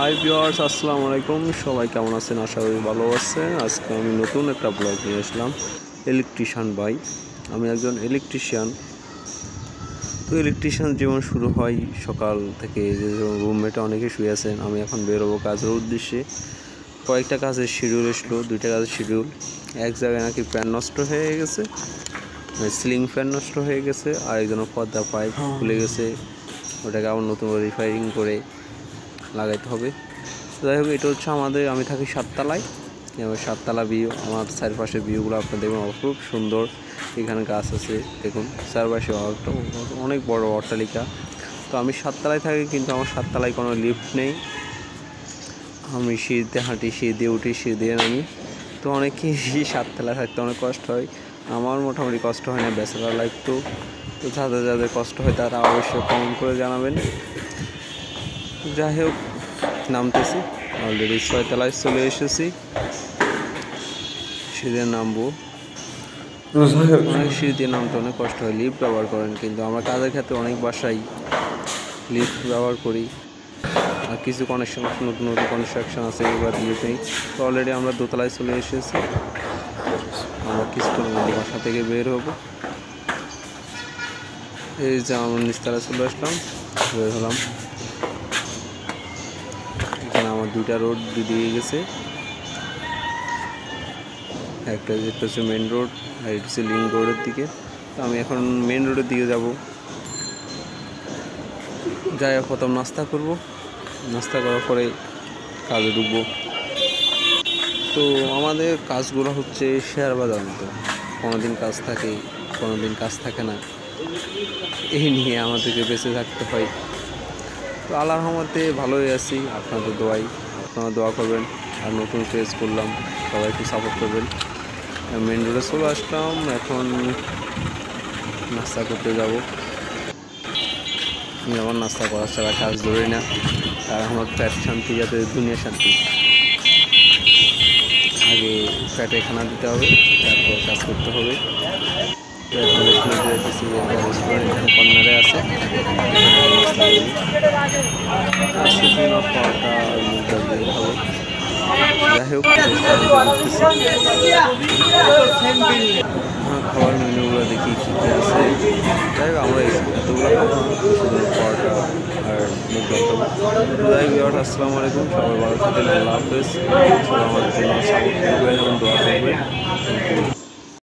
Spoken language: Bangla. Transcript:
হাই ভিউয়ার্স, আসসালামু আলাইকুম। সবাই কেমন আছেন? আশা করি ভালো আছেন। আজকে আমি নতুন একটা ব্লগ নিয়ে আসলাম। ইলেকট্রিশিয়ান ভাই, আমি একজন ইলেকট্রিশিয়ান। তো ইলেকট্রিশিয়ান জীবন শুরু হয় সকাল থেকে। যে রুমমেটে অনেকে শুয়ে আছেন, আমি এখন বেরোবো কাজের উদ্দেশ্যে। কয়েকটা কাজের শিডিউল এসলো, দুইটা কাজের শিডিউল। এক জায়গায় নাকি ফ্যান নষ্ট হয়ে গেছে, সিলিং ফ্যান নষ্ট হয়ে গেছে, আর একজনের পর্দা পাইপ খুলে গেছে, ওটাকে আবার নতুন করে রিফায়ারিং করে লাগাইতে হবে। যাই হোক, এটা হচ্ছে আমি থাকি 7 তলায়। আমার 7 তলা ভিউ, আমার চারপাশের ভিউগুলো আপনার দেখুন খুব সুন্দর। এখানে গাছ আছে, দেখুন চারপাশে অনেক বড় অট্টালিকা। তো আমি 7 তলায় থাকি, কিন্তু আমার 7 তলায় কোনো লিফট নেই। আমি সিঁড়িতে হাঁটি, সিঁড়ি দিয়ে উঠি, সিঁড়ি দিয়ে নামি। তো অনেকেই 7 তলায় থাকতে অনেক কষ্ট হয়। আমার মোটামুটি কষ্ট হয় না, ব্যাচেলর লাইফ তো। যাদের যাদের কষ্ট হয় তারা অবশ্যই কমেন্ট করে জানাবেন। যাই হোক, নামতেছি। অলরেডি 6 তলায় চলে এসেছি, সিঁড়ি নামবো। অনেক সিঁড়ি দিয়ে নামতে অনেক কষ্ট হয়, লিফট ব্যবহার করেন, কিন্তু আমরা কাজের ক্ষেত্রে অনেক বাসায় লিফট ব্যবহার করি। আর কিছু নতুন নতুন কনস্ট্রাকশন আছে, এবার লিফট নেই। তো অলরেডি আমরা 2 তলায় চলে এসেছি। আমরা কিছুক্ষণের মধ্যে বাসা থেকে বের হব। এই যে আমরা নিচতলায় চলে আসলাম, বের হলাম। এখানে আমার 2টা রোড দিয়ে গেছে, একটা হচ্ছে মেন রোড, আর এটা হচ্ছে লিঙ্ক রোডের দিকে। তো আমি এখন মেন রোডের দিকে যাব। যাই হোক, প্রথম নাস্তা করব, নাস্তা করার পরে কাজে ঢুকবো। তো আমাদের কাজগুলো হচ্ছে শেয়ার বাজার মতো, কোনো দিন কাজ থাকে, কোনো দিন কাজ থাকে না। এই নিয়ে আমাদেরকে বেঁচে থাকতে হয়। তো আল্লাহর রহমতে ভালোই আছি, আপনাদের দোয়াই। আপনারা দোয়া করবেন। আর নতুন পেজ করলাম, সবাই একটু সাপোর্ট করবেন। মেন রোডে চলে আসলাম, এখন নাস্তা করতে যাব। আমি আমার নাস্তা করার ছাড়া কাজ ধরি না, আর আমার পেট শান্তি যাতে দুনিয়া শান্তি। আগে পেটে খানা দিতে হবে, তারপর কাজ করতে হবে। তো এখন রেস্টুরেন্টে যেতেছি, রেস্টুরেন্ট এখানে কর্নারে আছে, যাই হোক, খাবার মেনুগুলো দেখি কী কী আছে। যাই হোক, আমরা এতগুলো খাবো না, শুধু পরোটা আর মুগ ডাল খাবো। যাই হোক, আসসালামু আলাইকুম, সবাই ভালো থাকবেন, আল্লাহ হাফেজ। সবাই আমার জন্য সাপোর্ট করবেন এবং দোয়া করবেন। Thank you.